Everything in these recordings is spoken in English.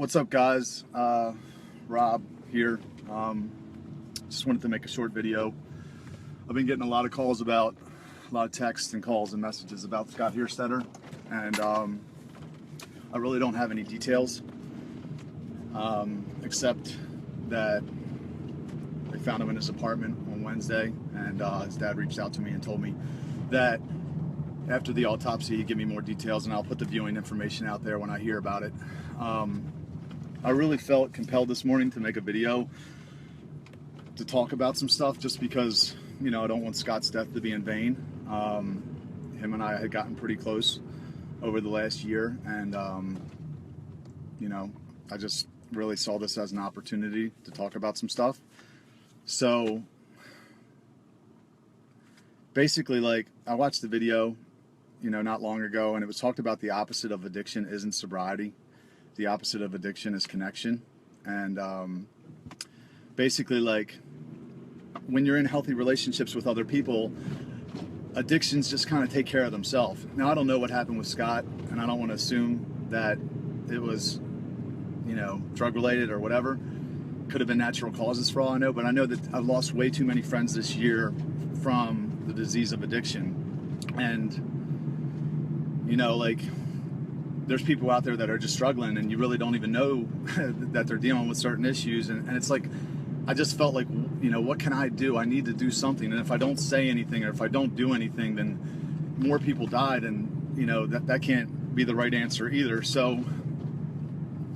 What's up, guys? Rob here. Just wanted to make a short video. I've been getting a lot of calls about, a lot of texts and calls and messages about Scott Hierstetter, and I really don't have any details, except that they found him in his apartment on Wednesday, and his dad reached out to me and told me that after the autopsy he'd give me more details, and I'll put the viewing information out there when I hear about it. I really felt compelled this morning to make a video to talk about some stuff, just because, you know, I don't want Scott's death to be in vain. Him and I had gotten pretty close over the last year, and you know, I just really saw this as an opportunity to talk about some stuff. So basically, like, I watched the video, you know, not long ago, and it was talked about the opposite of addiction isn't sobriety. The opposite of addiction is connection. And basically, like, when you're in healthy relationships with other people, addictions just kind of take care of themselves. Now, I don't know what happened with Scott, and I don't want to assume that it was, you know, drug related or whatever. Could have been natural causes for all I know, but I know that I've lost way too many friends this year from the disease of addiction. And, you know, like, there's people out there that are just struggling, and you really don't even know that they're dealing with certain issues. And it's like, I just felt like, you know, what can I do? I need to do something. And if I don't say anything, or if I don't do anything, then more people died. And, you know, that can't be the right answer either. So,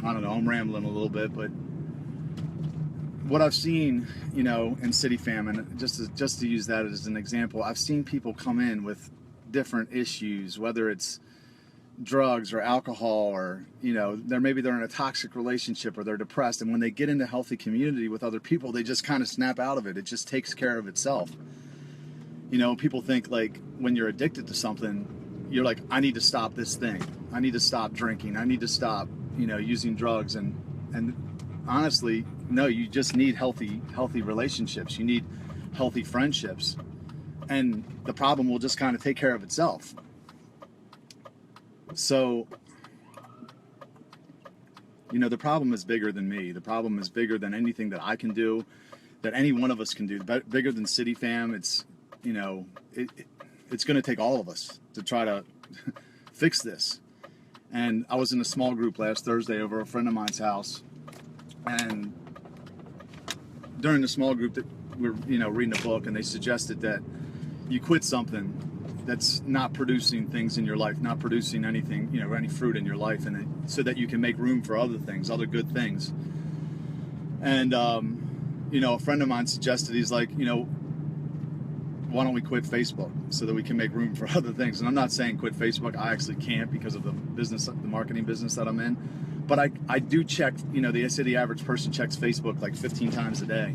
I don't know, I'm rambling a little bit, but what I've seen, you know, in City Famine, just to use that as an example, I've seen people come in with different issues, whether it's drugs or alcohol, or, you know, maybe they're in a toxic relationship, or they're depressed, and when they get into healthy community with other people, they just kind of snap out of it. It just takes care of itself. You know, people think, like, when you're addicted to something, you're like, I need to stop this thing, I need to stop drinking, I need to stop, you know, using drugs. And honestly, no, you just need healthy relationships. You need healthy friendships, and the problem will just kind of take care of itself. So, you know, the problem is bigger than me. The problem is bigger than anything that I can do, that any one of us can do. Bigger than City Fam. It's, you know, it's going to take all of us to try to fix this. And I was in a small group last Thursday over a friend of mine's house, and during the small group that we're, you know, reading a book, and they suggested that you quit something that's not producing things in your life, not producing anything, you know, any fruit in your life, and so that you can make room for other things, other good things. And you know, a friend of mine suggested, he's like, you know, why don't we quit Facebook so that we can make room for other things? And I'm not saying quit Facebook. I actually can't, because of the business, the marketing business that I'm in. But I do check, you know, they say the average person checks Facebook like 15 times a day.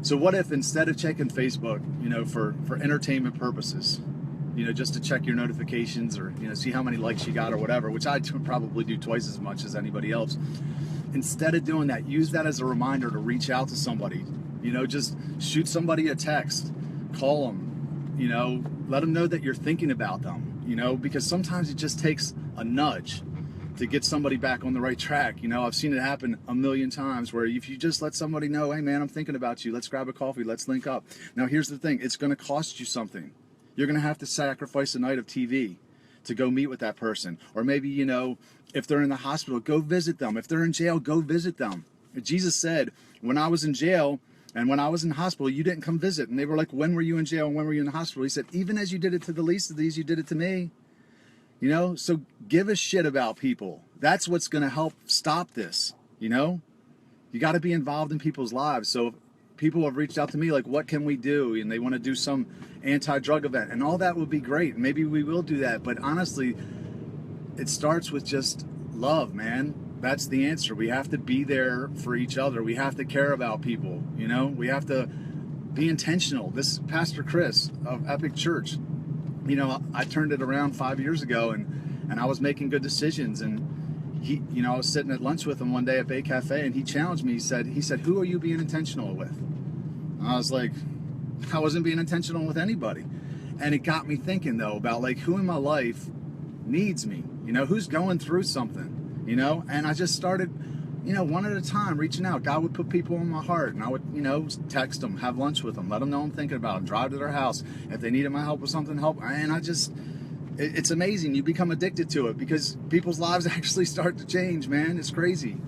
So what if, instead of checking Facebook, you know, for entertainment purposes, you know, just to check your notifications, or, you know, see how many likes you got or whatever, which I probably do twice as much as anybody else. Instead of doing that, use that as a reminder to reach out to somebody. You know, just shoot somebody a text, call them, you know, let them know that you're thinking about them, you know, because sometimes it just takes a nudge to get somebody back on the right track. You know, I've seen it happen a million times, where if you just let somebody know, hey man, I'm thinking about you, let's grab a coffee, let's link up. Now here's the thing, it's going to cost you something. You're going to have to sacrifice a night of TV to go meet with that person. Or maybe, you know, if they're in the hospital, go visit them. If they're in jail, go visit them. Jesus said, when I was in jail and when I was in the hospital, you didn't come visit. And they were like, when were you in jail and when were you in the hospital? He said, even as you did it to the least of these, you did it to me. You know, so give a shit about people. That's what's going to help stop this. You know, you got to be involved in people's lives. So people have reached out to me like, what can we do? And they want to do some anti-drug event, and all that would be great. Maybe we will do that. But honestly, it starts with just love, man. That's the answer. We have to be there for each other. We have to care about people. You know, we have to be intentional. This Pastor Chris of Epic Church, you know, I turned it around 5 years ago, and I was making good decisions. And he, you know, I was sitting at lunch with him one day at Bay Cafe, and he challenged me. He said, who are you being intentional with? And I was like, I wasn't being intentional with anybody. And it got me thinking, though, about, like, who in my life needs me? You know, who's going through something? you know? And I just started, you know, one at a time, reaching out. God would put people on my heart, and I would, you know, text them, have lunch with them, let them know I'm thinking about them, drive to their house. If they needed my help with something, help. And I just, it's amazing. You become addicted to it because people's lives actually start to change, man. It's crazy.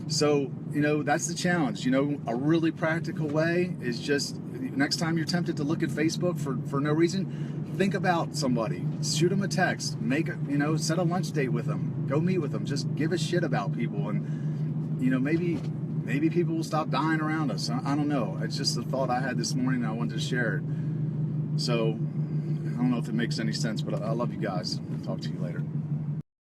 So, you know, that's the challenge. You know, a really practical way is just, next time you're tempted to look at Facebook for no reason, think about somebody, shoot them a text, make a, you know, set a lunch date with them, go meet with them, just give a shit about people. And, you know, maybe people will stop dying around us. I don't know. It's just a thought I had this morning and I wanted to share it. So I don't know if it makes any sense, but I love you guys. Talk to you later.